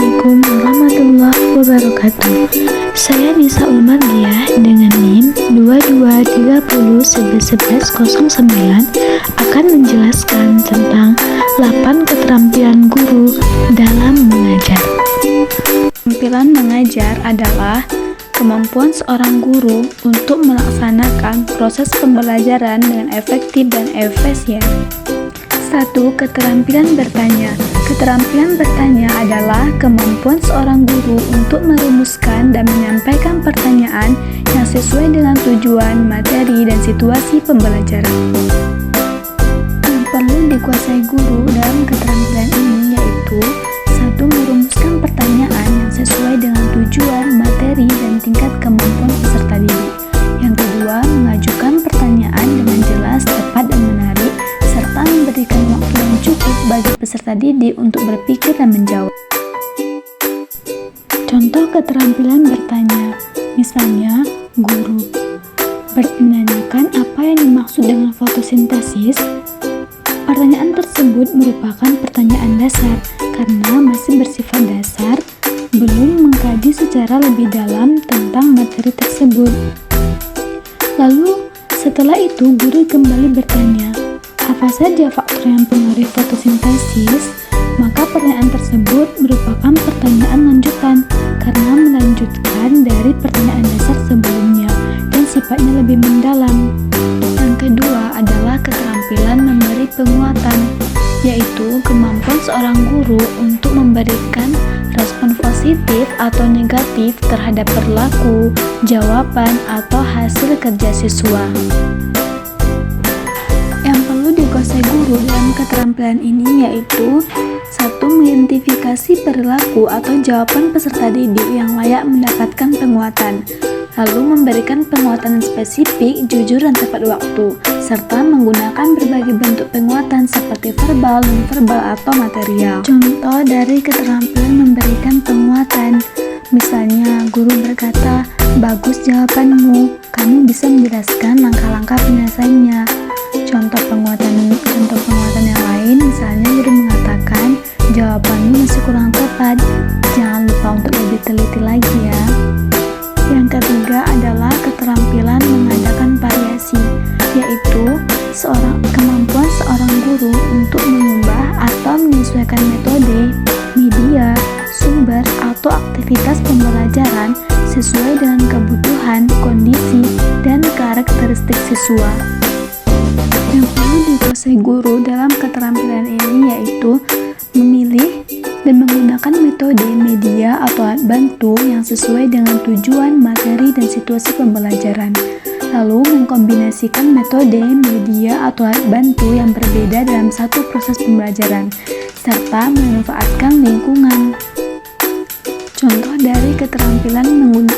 Assalamualaikum warahmatullahi wabarakatuh. Saya Nisa Ulmardiah dengan NIM 2230111109 akan menjelaskan tentang 8 keterampilan guru dalam mengajar. Keterampilan mengajar adalah kemampuan seorang guru untuk melaksanakan proses pembelajaran dengan efektif dan efisien. 1. Keterampilan bertanya. Keterampilan bertanya adalah kemampuan seorang guru untuk merumuskan dan menyampaikan pertanyaan yang sesuai dengan tujuan, materi, dan situasi pembelajaran. Yang perlu dikuasai guru dalam keterampilan ini yaitu 1. Merumuskan pertanyaan yang sesuai dengan tujuan, materi, dan tingkat kemampuan peserta didik. Yang kedua, mengajukan pertanyaan dengan jelas, tepat, dan menarik, serta memberikan waktu yang cukup bagi peserta didik untuk berpikir dan menjawab. Contoh keterampilan bertanya, misalnya guru menanyakan apa yang dimaksud dengan fotosintesis. Pertanyaan tersebut merupakan pertanyaan dasar karena masih bersifat dasar, belum mengkaji secara lebih dalam tentang materi tersebut. Lalu setelah itu guru kembali bertanya, apa saja faktor yang mempengaruhi fotosintesis? Maka pertanyaan tersebut merupakan pertanyaan lanjutan karena melanjutkan dari pertanyaan dasar sebelumnya dan sifatnya lebih mendalam. Yang kedua adalah keterampilan memberi penguatan, yaitu kemampuan seorang guru untuk memberikan respon positif atau negatif terhadap perilaku, jawaban, atau hasil kerja siswa. Yang perlu dikuasai guru dalam keterampilan ini yaitu 1. Mengidentifikasi perilaku atau jawaban peserta didik yang layak mendapatkan penguatan, lalu memberikan penguatan spesifik, jujur, dan tepat waktu, serta menggunakan berbagai bentuk penguatan seperti verbal, non-verbal, atau material. Contoh dari keterampilan memberikan penguatan, misalnya guru berkata, "Bagus jawabanmu, kamu bisa menjelaskan langkah-langkah penyelesaiannya." Contoh penguatan yang lain, misalnya guru mengatakan, "Jawabanmu masih kurang tepat, jangan lupa untuk lebih teliti lagi ya." Yang ketiga adalah keterampilan mengadakan variasi, yaitu kemampuan seorang guru untuk mengubah atau menyesuaikan metode, media, sumber, atau aktivitas pembelajaran sesuai dengan kebutuhan, kondisi, dan karakteristik siswa. Yang perlu dikuasai guru dalam keterampilan ini yaitu memilih dan menggunakan metode, media, atau alat bantu yang sesuai dengan tujuan, materi, dan situasi pembelajaran. Lalu mengkombinasikan metode, media, atau alat bantu yang berbeda dalam satu proses pembelajaran, serta memanfaatkan lingkungan. Contoh dari keterampilan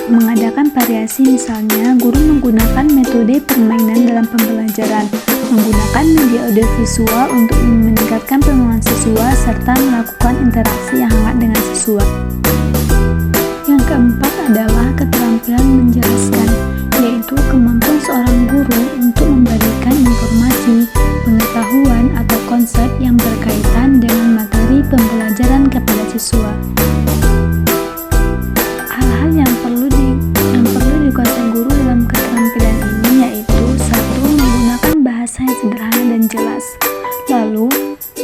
mengadakan variasi, misalnya guru menggunakan metode permainan dalam pembelajaran, menggunakan media audiovisual untuk meningkatkan pengenalan siswa, serta melakukan interaksi yang hangat dengan siswa. Yang keempat adalah keterampilan menjelaskan, yaitu kemampuan seorang guru untuk memberikan informasi, pengetahuan, atau konsep yang berkaitan dengan materi pembelajaran kepada siswa. Hal-hal yang perlu dikuasai guru dalam keterampilan ini yaitu 1. Menggunakan bahasa yang sederhana dan jelas, lalu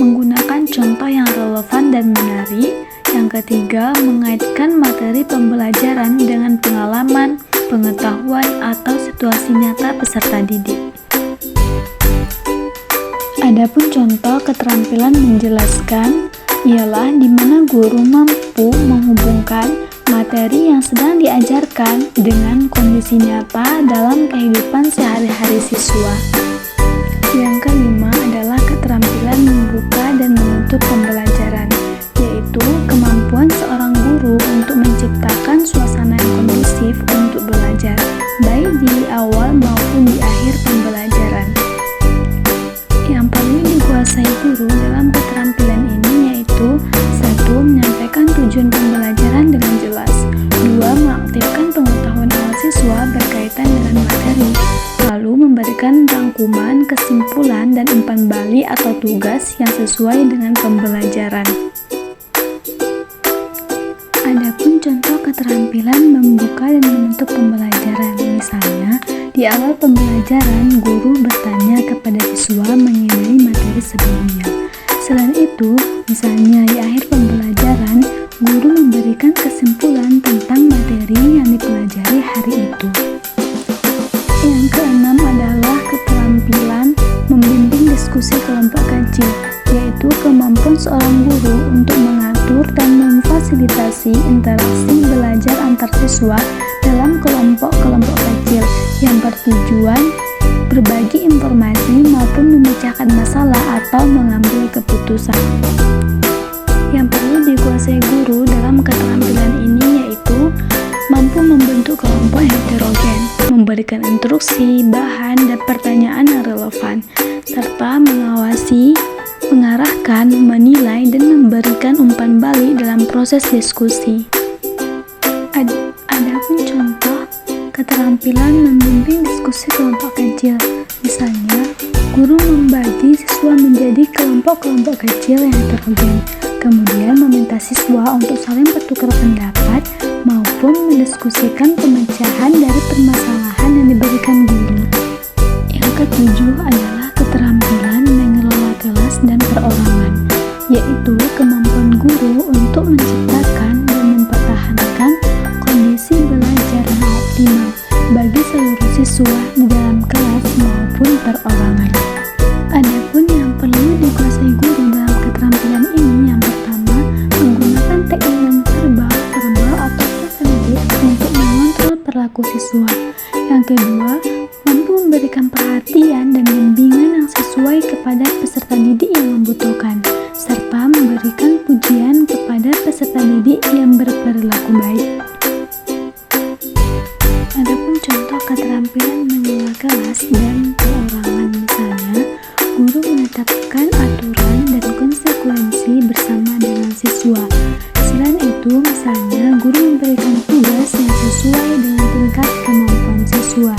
menggunakan contoh yang relevan dan menarik. Yang ketiga, mengaitkan materi pembelajaran dengan pengalaman, pengetahuan, atau situasi nyata peserta didik. Adapun contoh keterampilan menjelaskan ialah di mana guru mampu menghubungkan materi yang sedang diajarkan dengan kondisi nyata dalam kehidupan sehari-hari siswa. Yang kelima adalah keterampilan membuka dan menutup pembelajaran, yaitu kemampuan seorang guru untuk menciptakan suasana yang kondusif untuk belajar, baik di awal maupun di akhir pembelajaran. Yang perlu dikuasai guru dalam keterampilan ini yaitu 1. Menyampaikan tujuan pembelajaran dengan jelas, 2. Mengaktifkan pengetahuan awal siswa berkaitan dengan materi, lalu memberikan rangkuman, kesimpulan, dan umpan balik atau tugas yang sesuai dengan pembelajaran. Adapun contoh keterampilan membuka dan menutup pembelajaran. Misalnya, di awal pembelajaran, guru bertanya kepada siswa mengenai materi sebelumnya. Selain itu, misalnya di akhir pembelajaran, guru memberikan kesimpulan tentang materi yang dipelajari hari itu. Yang keenam adalah keterampilan membimbing diskusi kelompok kecil, yaitu kemampuan seorang guru untuk mengatur dan memfasilitasi interaksi belajar antar siswa dalam kelompok-kelompok kecil yang bertujuan berbagi informasi maupun memecahkan masalah atau mengambil keputusan. Yang perlu dikuasai guru dalam keterampilan ini yaitu mampu membentuk kelompok heterogen, memberikan instruksi, bahan, dan pertanyaan yang relevan, serta mengawasi, mengarahkan, menilai, dan memberikan umpan balik dalam proses diskusi. Adapun contoh keterampilan membimbing diskusi kelompok kecil, misalnya guru membagi siswa menjadi kelompok-kelompok kecil yang heterogen, kemudian meminta siswa untuk saling bertukar pendapat maupun mendiskusikan pemecahan dari permasalahan yang diberikan guru. Yang ketujuh adalah keterampilan mengelola kelas dan perorangan, yaitu kemampuan guru untuk menciptakan dan mempertahankan kondisi belajar yang optimal bagi seluruh siswa di dalam kelas maupun perorangan. Adapun yang perlu dikuasai guru dalam keterampilan ini, yang pertama, menggunakan teknik verbal atau persuasif untuk mengontrol perilaku siswa. Yang kedua, mampu memberikan perhatian dan bimbingan yang sesuai kepada peserta didik yang membutuhkan, serta memberikan pujian kepada peserta didik yang berperilaku baik. Adapun contoh keterampilan mengelola kelas dan perorangan, misalnya guru menetapkan aturan dan konsekuensi bersama dengan siswa. Selain itu, misalnya guru memberikan tugas yang sesuai dengan tingkat kemampuan siswa.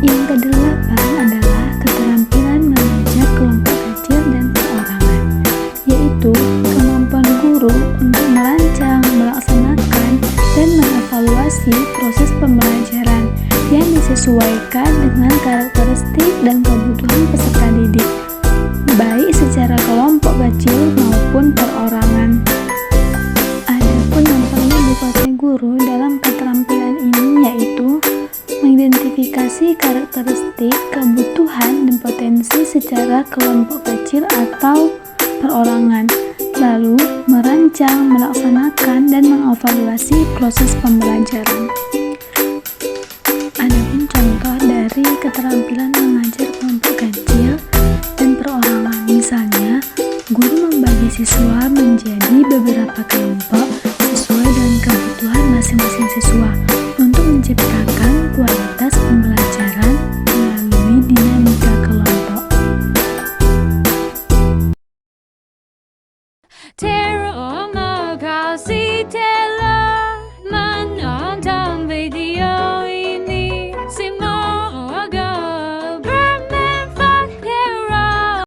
Yang kedelapan adalah keterampilan mengajar kelompok kecil dan perorangan, yaitu kemampuan guru untuk merancang, melaksanakan, dan mengevaluasi proses pembelajaran yang disesuaikan dengan karakteristik dan kebutuhan peserta didik, baik secara kelompok kecil maupun perorangan. Adapun yang perlu dikuasai guru dalam keterampilan ini yaitu mengidentifikasi karakteristik, kebutuhan, dan potensi secara kelompok kecil atau perorangan, lalu merancang, melaksanakan, dan mengevaluasi proses pembelajaran. Adapun contoh dari keterampilan mengajar kelompok kecil dan perorangan, misalnya guru membagi siswa menjadi beberapa kelompok sesuai dengan kebutuhan masing-masing siswa untuk menciptakan kualitas pembelajaran